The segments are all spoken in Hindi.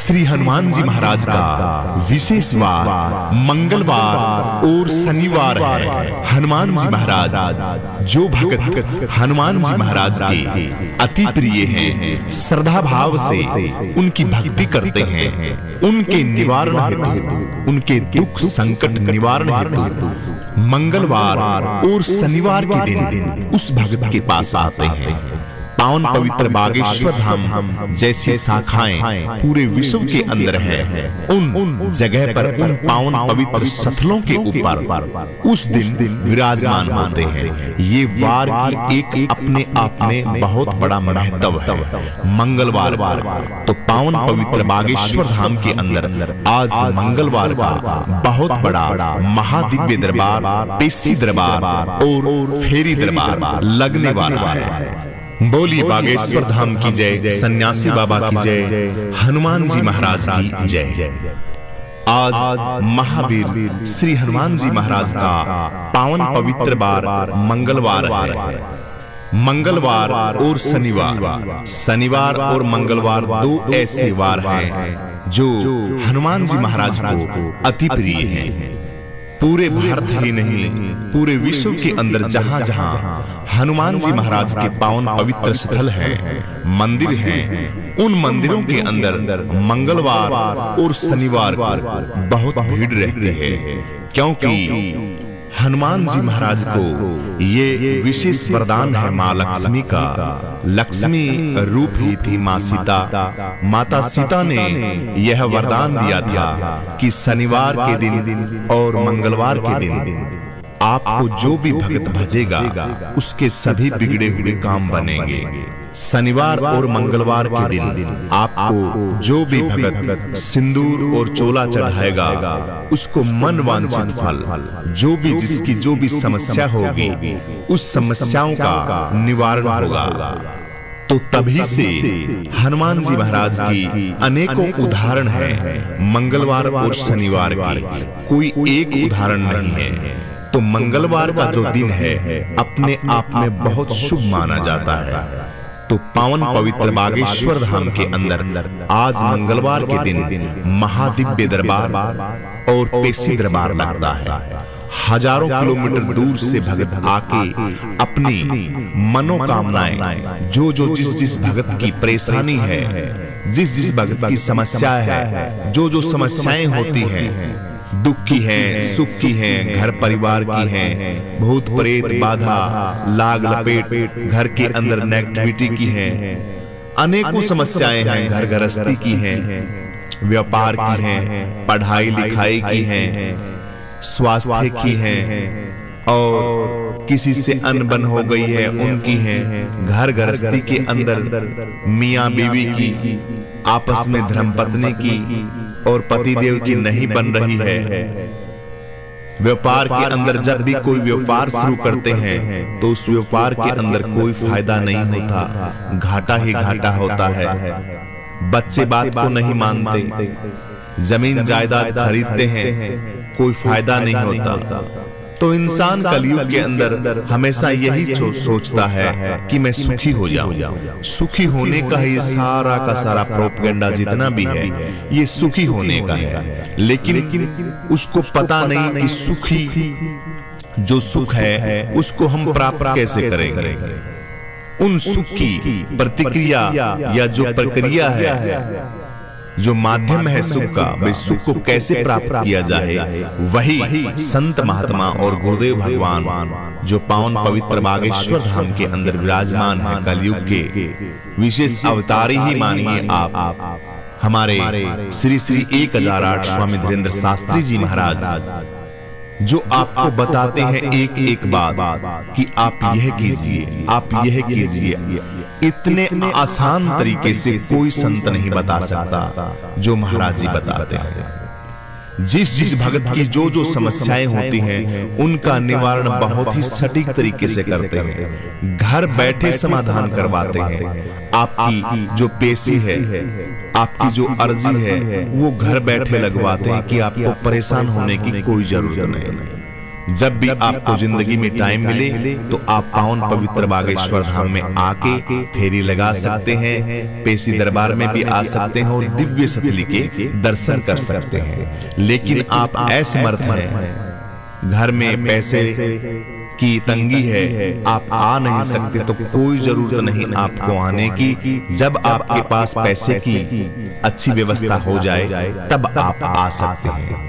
श्री हनुमान जी महाराज का विशेष वार मंगलवार और शनिवार है। हनुमान जी महाराज, जो भक्त हनुमान जी महाराज के अति प्रिय हैं, श्रद्धा भाव से उनकी भक्ति करते हैं, उनके निवारण हेतु, उनके दुख संकट निवारण हेतु मंगलवार और शनिवार के दिन उस भक्त के पास आते हैं। पावन पवित्र बागेश्वर धाम जैसी शाखाएं पूरे विश्व के अंदर हैं। उन जगह पर उन पावन पवित्र स्थलों के ऊपर उस दिन विराजमान होते हैं। ये वार की एक अपने आप में बहुत बड़ा महत्व है। मंगलवार का तो पावन पवित्र बागेश्वर धाम के अंदर आज मंगलवार का बहुत बड़ा महादिव्य दरबार, पेशी दरबार और फेरी दरबार लगने वाला है। बोली बागेश्वर धाम की जय, सन्यासी बाबा की जय, हनुमान जी महाराज की जय। आज महावीर श्री हनुमान जी महाराज का पावन पवित्र बार मंगलवार है। मंगलवार और शनिवार, शनिवार और मंगलवार दो ऐसे वार हैं जो हनुमान जी महाराज को अति प्रिय हैं। पूरे भारत ही नहीं, पूरे विश्व के अंदर जहां जहां हनुमान जी महाराज के पावन पवित्र स्थल हैं, मंदिर हैं, उन मंदिरों के अंदर मंगलवार और शनिवार को बहुत भीड़ रहती है, क्योंकि हनुमान जी महाराज को ये विशेष वरदान है माँ लक्ष्मी का। लक्ष्मी रूप ही थी माँ सीता। माता सीता ने यह वरदान दिया था कि शनिवार के दिन और मंगलवार के दिन आपको जो भी भक्त भजेगा उसके सभी बिगड़े हुए काम बनेंगे। शनिवार और मंगलवार के दिन आपको जो भी भक्त सिंदूर और चोला चढ़ाएगा उसको मन वांछित फल, जो भी जिसकी जो भी समस्या होगी उस समस्याओं का निवारण होगा। तो तभी से हनुमान जी महाराज की अनेकों उदाहरण हैं। मंगलवार और शनिवार की कोई एक उदाहरण नहीं है। तो मंगलवार का जो दिन है अपने आप में बहुत शुभ माना जाता है। तो पावन पवित्र बागेश्वर धाम के अंदर आज मंगलवार के दिन महादिव्य दरबार और पेशी दरबार लगता है। हजारों किलोमीटर दूर से भक्त आके अपनी मनोकामनाएं, जो जिस भक्त की परेशानी है, जिस भक्त की समस्या है, जो समस्याएं होती हैं, दुख की हैं, सुख की हैं, घर परिवार की हैं, भूत प्रेत बाधा, लाग लपेट, घर के अंदर नेगेटिविटी की हैं, अनेकों समस्याएं हैं, घर गृहस्थी की हैं, व्यापार की हैं, पढ़ाई लिखाई की हैं, स्वास्थ्य की हैं, और किसी से अनबन हो गई है उनकी हैं, घर गृहस्थी के अंदर मियाँ बीवी की, आपस में धर्मपत्नी की और पतिदेव की नहीं बन रही है। व्यापार के अंदर जब भी कोई व्यापार शुरू करते हैं तो उस व्यापार के अंदर कोई फायदा नहीं होता, घाटा ही घाटा होता है। बच्चे बात को नहीं मानते, जमीन जायदाद खरीदते हैं, कोई फायदा नहीं होता। तो इंसान कलयुग के अंदर हमेशा यही सोचता है कि मैं सुखी हो जाऊं। सुखी होने का ये सारा का सारा प्रोपेगेंडा जितना भी है ये सुखी होने का है, लेकिन उसको पता नहीं कि सुखी जो सुख है उसको हम प्राप्त कैसे करेंगे। उन सुख की प्रतिक्रिया या जो प्रक्रिया है, जो माध्यम है सुख का, वे सुख को कैसे प्राप्त किया जाए, वही संत महात्मा और गुरुदेव भगवान जो पावन पवित्र बागेश्वर धाम के अंदर विराजमान है, कलयुग के विशेष अवतारी ही मानिए आप, हमारे श्री श्री 1008 स्वामी धीरेन्द्र शास्त्री जी महाराज, जो आपको बताते हैं एक एक बात कि आप यह कीजिए, आप यह कीजिए। इतने आसान तरीके से कोई संत नहीं बता सकता जो महाराज जी बताते हैं। जिस भगत की जो समस्याएं होती हैं उनका निवारण बहुत ही सटीक तरीके से करते हैं, घर बैठे समाधान करवाते हैं। आपकी जो पेशी है, आपकी जो अर्जी है, वो घर बैठे लगवाते हैं कि आपको परेशान होने की कोई जरूरत नहीं। जब भी आपको जिंदगी में टाइम मिले तो आप पावन पवित्र बागेश्वर धाम में आके फेरी लगा सकते हैं, पेशी दरबार में भी आ सकते हैं और दिव्य सतली के दर्शन कर सकते हैं। लेकिन आप असमर्थ हैं, घर में पैसे की तंगी है, आप आ नहीं सकते, तो कोई जरूरत नहीं आपको आने की। जब आपके पास पैसे की अच्छी व्यवस्था हो जाए तब आप आ सकते हैं।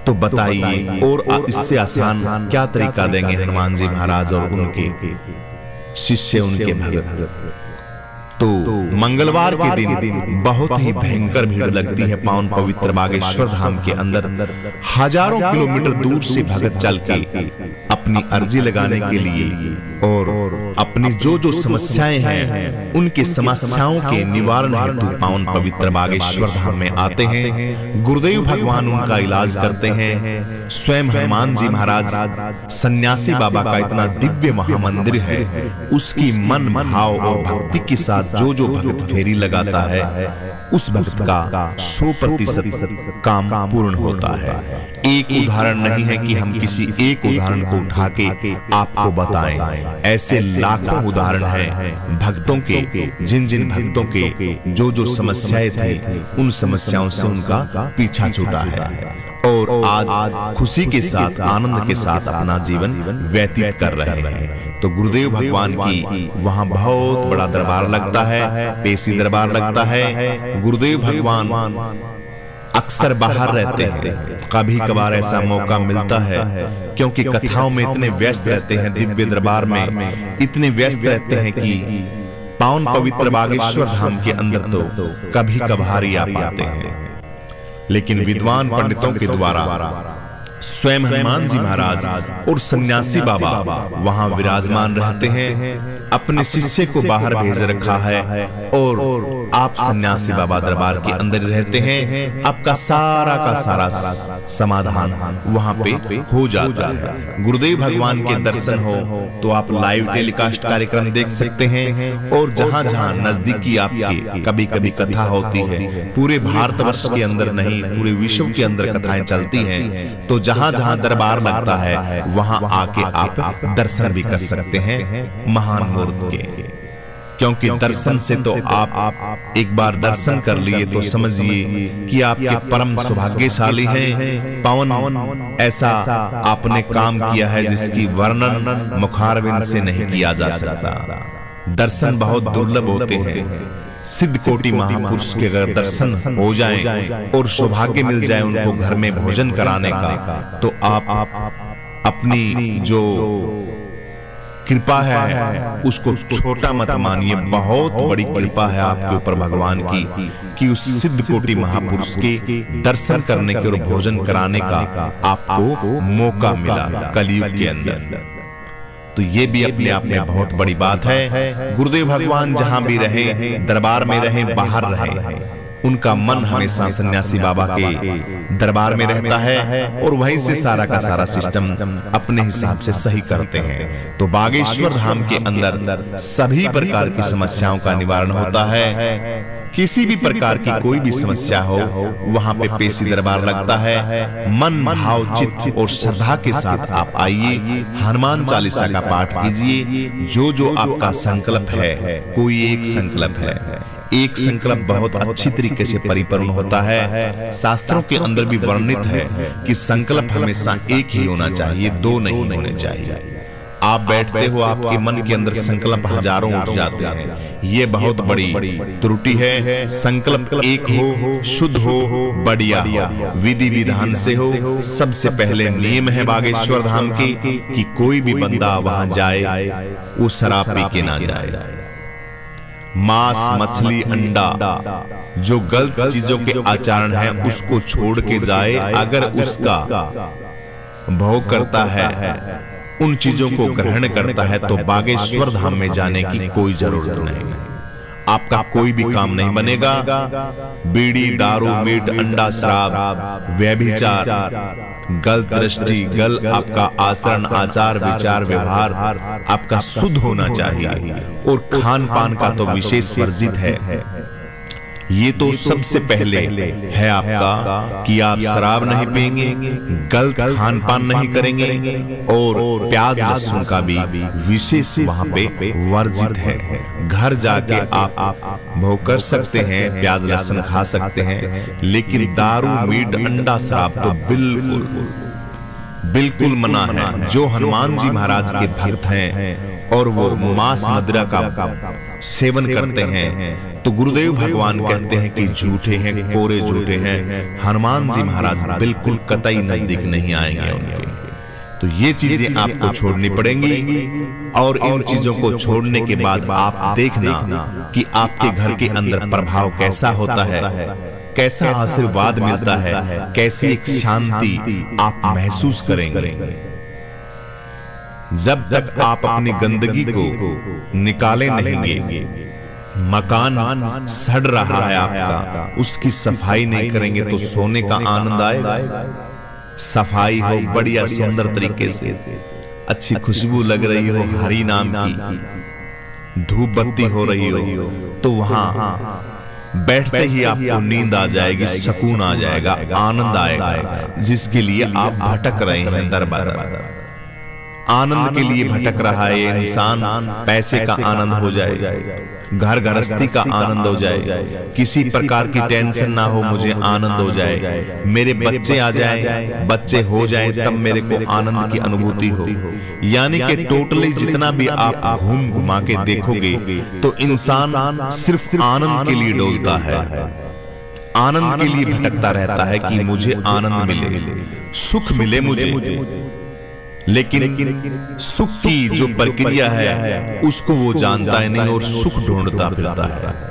तो बताइए और इससे आसान क्या तरीका देंगे हनुमान जी महाराज और उनके शिष्य, उनके भगत। तो मंगलवार के दिन बहुत ही भयंकर भीड़ लगती है पावन पवित्र बागेश्वर धाम के अंदर। हजारों किलोमीटर दूर से भगत चल के अपनी अर्जी लगाने के लिए और अपनी जो जो समस्याएं हैं उनके समस्याओं के निवारण हेतु पावन पवित्र बागेश्वर धाम में आते हैं। गुरुदेव भगवान उनका इलाज करते हैं। स्वयं हनुमान जी महाराज सन्यासी बाबा का इतना दिव्य महामंदिर है, उसकी मन भाव और भक्ति के साथ जो जो भक्त फेरी लगाता है उस भक्त का 100% काम पूर्ण होता है। एक उदाहरण नहीं है कि हम किसी एक उदाहरण को उठा के आपको बताएं, ऐसे लाखों उदाहरण हैं भक्तों के, जिन जिन भक्तों के जो जो समस्याएं थी उन समस्याओं से उनका पीछा छूटा है और आज खुशी के साथ, आनंद के साथ अपना जीवन व्यतीत कर रहे हैं। तो गुरुदेव भगवान की वहां बहुत बड़ा दरबार लगता है, पेशी दरबार लगता है। गुरुदेव भगवान अक्सर बाहर रहते हैं, कभी कभार ऐसा मौका मिलता है क्योंकि कथाओं में इतने व्यस्त रहते हैं, दिव्य दरबार में इतने व्यस्त रहते हैं कि पावन पवित्र बागेश्वर धाम के अंदर तो कभी कभार ही आ पाते हैं। लेकिन विद्वान पंडितों के द्वारा स्वयं हनुमान जी महाराज और सन्यासी बाबा वहां विराजमान रहते हैं, अपने शिष्य को बाहर भेज रखा है और आप सन्यासी बाबा दरबार के अंदर रहते हैं। आपका सारा का सारा समाधान वहां पे हो जाता है। गुरुदेव भगवान के दर्शन हो तो आप लाइव टेलीकास्ट कार्यक्रम देख सकते हैं और जहां जहां नजदीकी आपके कभी कभी कथा होती है, पूरे भारतवर्ष के अंदर नहीं पूरे विश्व के अंदर कथाएं चलती हैं, तो जहां जहां दरबार लगता है वहां आके आप दर्शन भी कर सकते हैं महान मूर्त के। क्योंकि दर्शन से तो आप एक बार दर्शन कर लिए तो समझिए कि आपके परम सौभाग्यशाली हैं। पावन ऐसा आपने काम किया है जिसकी वर्णन मुखारविंद से नहीं किया जा सकता। दर्शन बहुत दुर्लभ होते हैं। सिद्ध कोटि महापुरुष के अगर दर्शन हो जाएं और सौभाग्य मिल जाए उनको घर में भोजन कराने का, तो आप अपनी जो कृपा है उसको छोटा मत मानिए। बहुत बड़ी कृपा है आपके ऊपर भगवान की कि उस सिद्ध कोटि महापुरुष के दर्शन करने के और भोजन कराने का आपको मौका मिला कलयुग के अंदर। तो ये भी अपने आप में बहुत बड़ी बात है। गुरुदेव भगवान जहां भी रहे, दरबार में रहे, बाहर रहे, उनका मन हमेशा सन्यासी बाबा के दरबार में रहता है और वहीं से सारा का सारा सिस्टम अपने हिसाब से सही करते हैं। तो बागेश्वर धाम के अंदर सभी प्रकार की समस्याओं का निवारण होता है। किसी भी प्रकार की कोई भी समस्या हो वहां पे पेशी दरबार लगता है। मन भाव चित्त और श्रद्धा के साथ आप आइए, हनुमान चालीसा का पाठ कीजिए। जो जो आपका संकल्प है, कोई एक संकल्प है, एक संकल्प बहुत अच्छी तरीके से परिपूर्ण होता है। शास्त्रों के अंदर भी वर्णित है कि संकल्प हमेशा एक ही होना चाहिए, दो नहीं होने चाहिए। आप बैठते हो, आपके मन के अंदर संकल्प हजारों उठ जाते हैं, ये बहुत बड़ी त्रुटि है। संकल्प एक हो, शुद्ध हो, बढ़िया हो, विधि विधान से हो। सबसे पहले नियम है बागेश्वर धाम के कि कोई भी बंदा वहां जाए वो शराब पी के ना जाए। मांस, मछली, अंडा, जो गलत चीजों के आचरण है उसको छोड़ के जाए। अगर उसका भोग करता है, उन चीजों को ग्रहण करता है, तो बागेश्वर धाम में जाने की कोई जरूरत नहीं। आपका कोई भी काम नहीं बनेगा। बीड़ी, दारू, मीट, अंडा, शराब, व्यभिचार, गलत दृष्टि, गलत आपका आचरण, आचार, विचार, व्यवहार आपका शुद्ध होना चाहिए। और खान पान का तो विशेष वर्जित है। ये तो सबसे पहले है आपका कि आप शराब नहीं पिएंगे, गलत खान पान नहीं करेंगे और प्याज लहसुन का भी विशेष वहां पे वर्जित है। घर जाके आप भोग कर सकते हैं, प्याज लहसुन खा सकते हैं, लेकिन दारू मीट अंडा शराब तो बिल्कुल मना है। जो हनुमान जी महाराज के भक्त हैं और वो मांस मदिरा का सेवन करते हैं तो गुरुदेव भगवान कहते हैं कि झूठे हैं, कोरे झूठे हैं। हनुमान जी महाराज बिल्कुल कतई नजदीक नहीं आएंगे उनके। तो ये चीजें आपको छोड़नी पड़ेंगी और इन चीजों को छोड़ने के बाद आप देखना कि आपके घर के अंदर प्रभाव कैसा होता है, कैसा आशीर्वाद मिलता है, कैसी एक शांति आप महसूस करेंगे। जब तक आप अपनी गंदगी को निकाले नहीं, मकान सड़ रहा है आपका, उसकी सफाई नहीं करेंगे तो सोने का आनंद आएगा। सफाई हो बढ़िया सुंदर तरीके से, अच्छी खुशबू लग रही हो, हरि नाम की धूप बत्ती हो रही हो, तो वहां बैठते ही आपको नींद आ जाएगी, सुकून आ जाएगा, आनंद आएगा। जिसके लिए आप भटक रहे हैं दर बदर, आनंद के लिए भटक रहा है इंसान, पैसे का आनंद हो जाए, घर गृहस्थी का आनंद हो जाए, किसी प्रकार की टेंशन ना हो, मुझे आनंद हो जाए, मेरे बच्चे आ जाए, बच्चे हो जाए, तब मेरे को आनंद की अनुभूति हो। यानी कि टोटली जितना भी आप घूम घुमा के देखोगे तो इंसान सिर्फ आनंद के लिए डोलता है, आनंद के लिए भटकता रहता है कि मुझे आनंद मिले, सुख मिले मुझे। लेकिन सुख की जो प्रक्रिया है उसको वो जानता है नहीं और सुख ढूंढता फिरता है।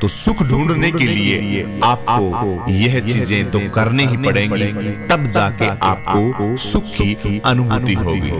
तो सुख ढूंढने के लिए आपको यह चीजें तो करनी ही पड़ेंगी, तब जाके आपको सुख की अनुभूति होगी।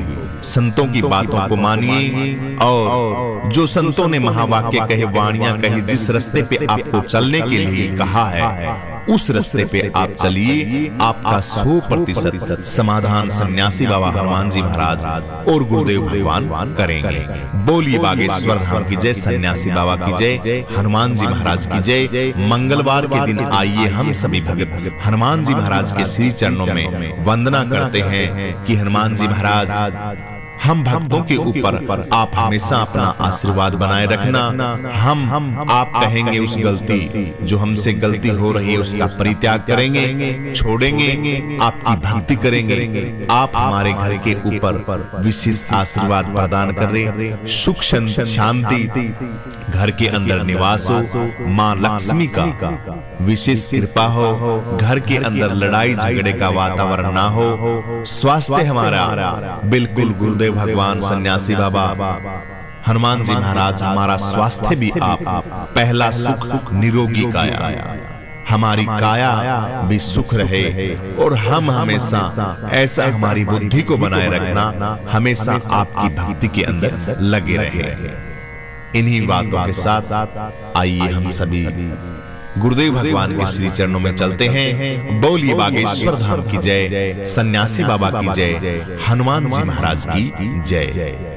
संतों की बातों को मानिए और जो संतों ने महावाक्य कहे, वाणियां कही, जिस रास्ते पे आपको चलने के लिए कहा है उस रास्ते पे आप चलिए। आपका 100% समाधान सन्यासी बाबा हनुमान जी महाराज और गुरुदेव भगवान करेंगे। बोलिए बागेश्वर धाम की जय, सन्यासी बाबा की जय, हनुमान जी महाराज की जय। मंगलवार के दिन आइए हम सभी भक्त हनुमान जी महाराज के श्री चरणों में वंदना करते हैं कि हनुमान जी महाराज हम भक्तों के ऊपर आप हमेशा अपना आशीर्वाद बनाए रखना। हम आप कहेंगे उस गलती जो हमसे गलती हो रही है उसका परित्याग करेंगे, छोड़ेंगे, आपकी भक्ति करेंगे। आप हमारे घर के ऊपर विशेष आशीर्वाद प्रदान कर रहे, सुख शांति घर के अंदर निवास हो, माँ लक्ष्मी का विशेष कृपा हो, घर के अंदर लड़ाई झगड़े का वातावरण ना हो, स्वास्थ्य हमारा बिल्कुल गुरुदेव भगवान सन्यासी बाबा हनुमान जी महाराज हमारा स्वास्थ्य भी आप पहला सुख निरोगी काया, हमारी काया भी सुख रहे और हम हमेशा ऐसा हमारी बुद्धि को बनाए रखना, हमेशा आपकी भक्ति के अंदर लगे रहे। इन्हीं बातों के साथ आइए हम सभी गुरुदेव भगवान के श्री चरणों में चलते हैं। बोलिए बागेश्वर धाम की जय, सन्यासी बाबा की जय, हनुमान जी महाराज की जय।